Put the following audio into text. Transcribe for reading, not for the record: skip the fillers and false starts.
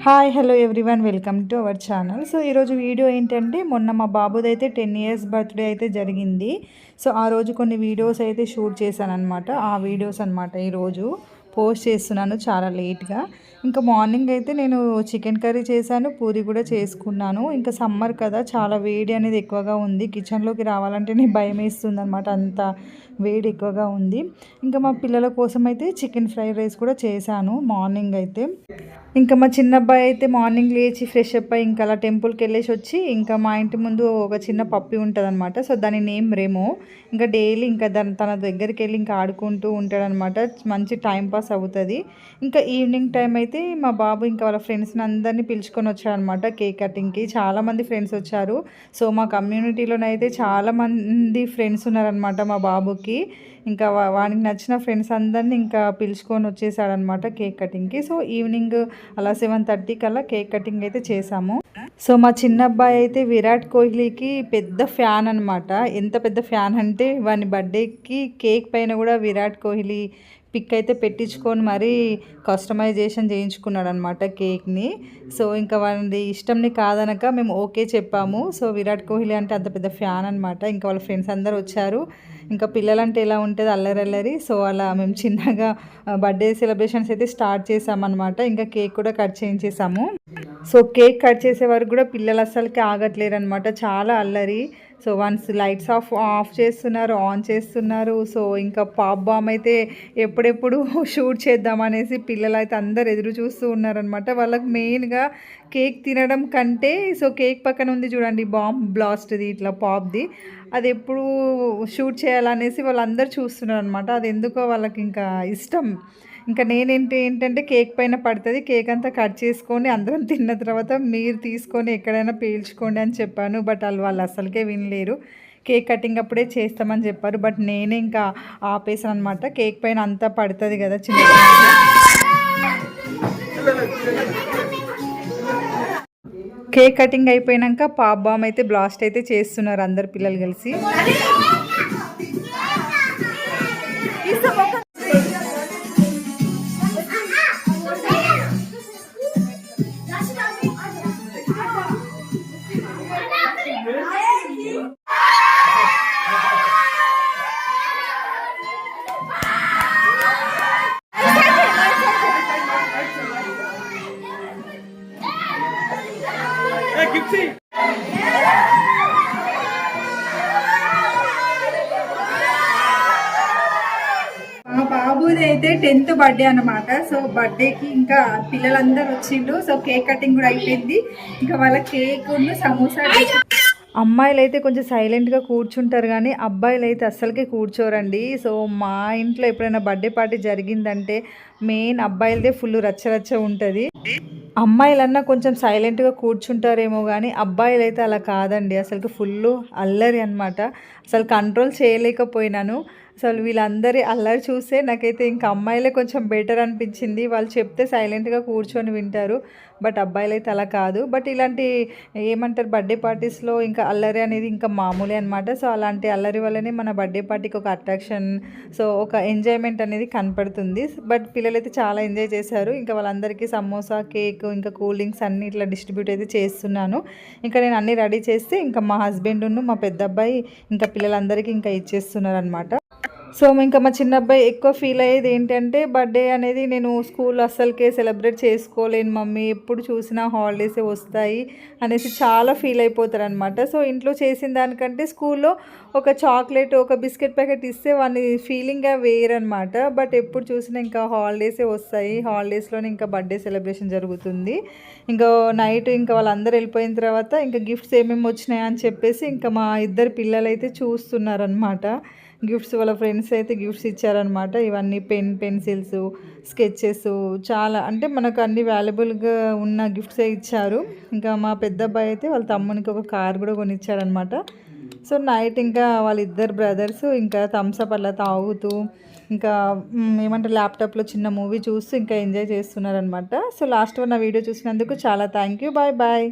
Hi hello everyone welcome to our channel. So ఈరోజు video ఏంటంటే మొన్న మా బాబుది అయితే 10 ఇయర్స్ బర్త్డే అయితే జరిగింది. సో ఆ రోజు కొన్ని వీడియోస్ అయితే షూట్ చేశాను అనమాట. ఆ వీడియోస్ అనమాట ఈరోజు పోస్ట్ చేస్తున్నాను చాలా లేట్గా. ఇంకా మార్నింగ్ అయితే నేను చికెన్ కర్రీ చేశాను, పూరి కూడా చేసుకున్నాను. ఇంకా సమ్మర్ కదా, చాలా వేడి అనేది ఎక్కువగా ఉంది. కిచెన్లోకి రావాలంటేనే భయం వేస్తుంది అనమాట, అంత వేడి ఎక్కువగా ఉంది. ఇంకా మా పిల్లల కోసం అయితే చికెన్ ఫ్రైడ్ రైస్ కూడా చేశాను మార్నింగ్ అయితే. ఇంకా మా చిన్న అబ్బాయి అయితే మార్నింగ్ లేచి ఫ్రెష్ అప్ అయ్యి ఇంకా అలా టెంపుల్కి వెళ్ళేసి వచ్చి, ఇంకా మా ఇంటి ముందు ఒక చిన్న పప్పి ఉంటుంది అనమాట. సో దాని నేమ్ రెమో. ఇంకా డైలీ ఇంకా తన దగ్గరికి వెళ్ళి ఇంకా ఆడుకుంటూ ఉంటాడనమాట. మంచి టైం పాస్ అవుతుంది. ఇంకా ఈవినింగ్ టైం అయితే మా బాబు ఇంకా వాళ్ళ ఫ్రెండ్స్ని అందరినీ పిలుచుకొని వచ్చాడనమాట కేక్ కటింగ్కి. చాలామంది ఫ్రెండ్స్ వచ్చారు. సో మా కమ్యూనిటీలోనైతే చాలామంది ఫ్రెండ్స్ ఉన్నారనమాట మా బాబుకి. ఇంకా వానికి నచ్చిన ఫ్రెండ్స్ అందరినీ ఇంకా పిలుచుకొని వచ్చేసాడనమాట కేక్ కటింగ్కి. సో ఈవినింగ్ అలా 7:30 కల్లా కేక్ కటింగ్ అయితే చేసాము. సో మా చిన్న అబ్బాయి అయితే విరాట్ కోహ్లీకి పెద్ద ఫ్యాన్ అనమాట. ఎంత పెద్ద ఫ్యాన్ అంటే వాని బర్త్డేకి కేక్ పైన కూడా విరాట్ కోహ్లీ పిక్ అయితే పెట్టించుకొని మరీ కస్టమైజేషన్ చేయించుకున్నాడు అనమాట కేక్ని. సో ఇంకా వాడి ఇష్టంని కాదనక మేము ఓకే చెప్పాము. సో విరాట్ కోహ్లీ అంటే అంత పెద్ద ఫ్యాన్ అనమాట. ఇంకా వాళ్ళ ఫ్రెండ్స్ అందరూ వచ్చారు. ఇంకా పిల్లలంటే ఎలా ఉంటుంది, అల్లరి. సో అలా మేము చిన్నగా బర్త్డే సెలబ్రేషన్స్ అయితే స్టార్ట్ చేసామన్నమాట. ఇంకా కేక్ కూడా కట్ చేయించేసాము. సో కేక్ కట్ చేసే వరకు కూడా పిల్లలు అస్సలకి ఆగట్లేరు అనమాట, చాలా అల్లరి. సో వన్స్ లైట్స్ ఆఫ్ చేస్తున్నారు, ఆన్ చేస్తున్నారు. సో ఇంకా పాప్ బామ్ అయితే ఎప్పుడెప్పుడు షూట్ చేద్దామనేసి పిల్లలు అయితే అందరు ఎదురు చూస్తూ ఉన్నారనమాట. వాళ్ళకి మెయిన్గా కేక్ తినడం కంటే, సో కేక్ పక్కన ఉంది చూడండి బాంబ్ బ్లాస్ట్ది ఇట్లా పాప్ది, అది ఎప్పుడు షూట్ చేయాలనేసి వాళ్ళందరూ చూస్తున్నారు అనమాట. అది ఎందుకో వాళ్ళకి ఇంకా ఇష్టం. ఇంకా ఏంటంటే కేక్ పైన పడుతుంది, కేక్ అంతా కట్ చేసుకొని అందరం తిన్న తర్వాత మీరు తీసుకొని ఎక్కడైనా పీల్చుకోండి అని చెప్పాను. బట్ వాళ్ళు అసలుకే వినలేరు. కేక్ కటింగ్ అప్పుడే చేస్తామని చెప్పారు. బట్ నేనే ఇంకా ఆపేసాను అనమాట. కేక్ పైన అంతా పడుతుంది కదా చిన్న. కేక్ కటింగ్ అయిపోయాక పాప్ బామ్ అయితే బ్లాస్ట్ అయితే చేస్తున్నారు అందరు పిల్లలు కలిసి. మా బాబుది అయితే 10th బర్త్డే అనమాట. సో బర్త్డేకి ఇంకా పిల్లలందరూ వచ్చిండ్రు. సో కేక్ కటింగ్ కూడా అయిపోయింది. ఇంకా వాళ్ళ కేక్ సమోసా. అమ్మాయిలు అయితే కొంచెం సైలెంట్గా కూర్చుంటారు కానీ అబ్బాయిలు అయితే అస్సలకే కూర్చోరండి. సో మా ఇంట్లో ఎప్పుడైనా బర్త్డే పార్టీ జరిగిందంటే మెయిన్ అబ్బాయిలదే ఫుల్ రచ్చ ఉంటుంది. అమ్మాయిలన్నా కొంచెం సైలెంట్గా కూర్చుంటారేమో కానీ అబ్బాయిలు అయితే అలా కాదండి, అసలుకి ఫుల్ అల్లరి అనమాట. అసలు కంట్రోల్ చేయలేకపోయినాను. అసలు వీళ్ళందరి అల్లరి చూస్తే నాకైతే ఇంకా అమ్మాయిలే కొంచెం బెటర్ అనిపించింది. వాళ్ళు చెప్తే సైలెంట్గా కూర్చొని వింటారు. బట్ అబ్బాయిలు అయితే అలా కాదు. బట్ ఇలాంటి ఏమంటారు బర్త్డే పార్టీస్లో ఇంకా అల్లరి అనేది ఇంకా మామూలే అనమాట. సో అలాంటి అల్లరి వల్లనే మన బర్త్డే పార్టీకి ఒక అట్రాక్షన్, సో ఒక ఎంజాయ్మెంట్ అనేది కనపడుతుంది. బట్ పిల్లలైతే చాలా ఎంజాయ్ చేశారు. ఇంకా వాళ్ళందరికీ సమోసా, కేక్, ఇంకా కూల్ డ్రింక్స్ అన్నీ ఇట్లా డిస్ట్రిబ్యూట్ అయితే చేస్తున్నాను. ఇంకా నేను అన్నీ రెడీ చేస్తే ఇంకా మా హస్బెండ్ను మా పెద్ద అబ్బాయి ఇంకా పిల్లలందరికీ ఇంకా ఇచ్చేస్తున్నారు అనమాట. సో ఇంకా మా చిన్న అబ్బాయి ఎక్కువ ఫీల్ అయ్యేది ఏంటంటే బర్త్డే అనేది నేను స్కూల్ అస్సలకే సెలబ్రేట్ చేసుకోలేను మమ్మీ, ఎప్పుడు చూసినా హాలిడేసే వస్తాయి అనేసి చాలా ఫీల్ అయిపోతారు అనమాట. సో ఇంట్లో చేసిన దానికంటే స్కూల్లో ఒక చాక్లెట్, ఒక బిస్కెట్ ప్యాకెట్ ఇస్తే వాని ఫీలింగ్గా వేరనమాట. బట్ ఎప్పుడు చూసినా ఇంకా హాలిడేసే వస్తాయి, హాలిడేస్లోనే ఇంకా బర్త్డే సెలబ్రేషన్ జరుగుతుంది. ఇంకా నైట్ ఇంకా వాళ్ళందరూ వెళ్ళిపోయిన తర్వాత ఇంకా గిఫ్ట్స్ ఏమేమి వచ్చినాయని చెప్పేసి ఇంకా మా ఇద్దరు పిల్లలు అయితే చూస్తున్నారనమాట. గిఫ్ట్స్ వాళ్ళ ఫ్రెండ్స్ అయితే గిఫ్ట్స్ ఇచ్చారనమాట. ఇవన్నీ పెన్సిల్స్, స్కెచెస్, చాలా అంటే మనకు అన్ని వాల్యుబుల్గా ఉన్న గిఫ్ట్సే ఇచ్చారు. ఇంకా మా పెద్ద అబ్బాయి అయితే వాళ్ళ తమ్మునికి ఒక కార్ కూడా కొనిచ్చారనమాట. సో నైట్ ఇంకా వాళ్ళిద్దరు బ్రదర్స్ ఇంకా థమ్స్అప్ అలా తాగుతూ ఇంకా ఏమంటారు ల్యాప్టాప్లో చిన్న మూవీ చూస్తూ ఇంకా ఎంజాయ్ చేస్తున్నారనమాట. సో లాస్ట్ వన్ నా వీడియో చూసినందుకు చాలా థ్యాంక్ యూ. Bye bye.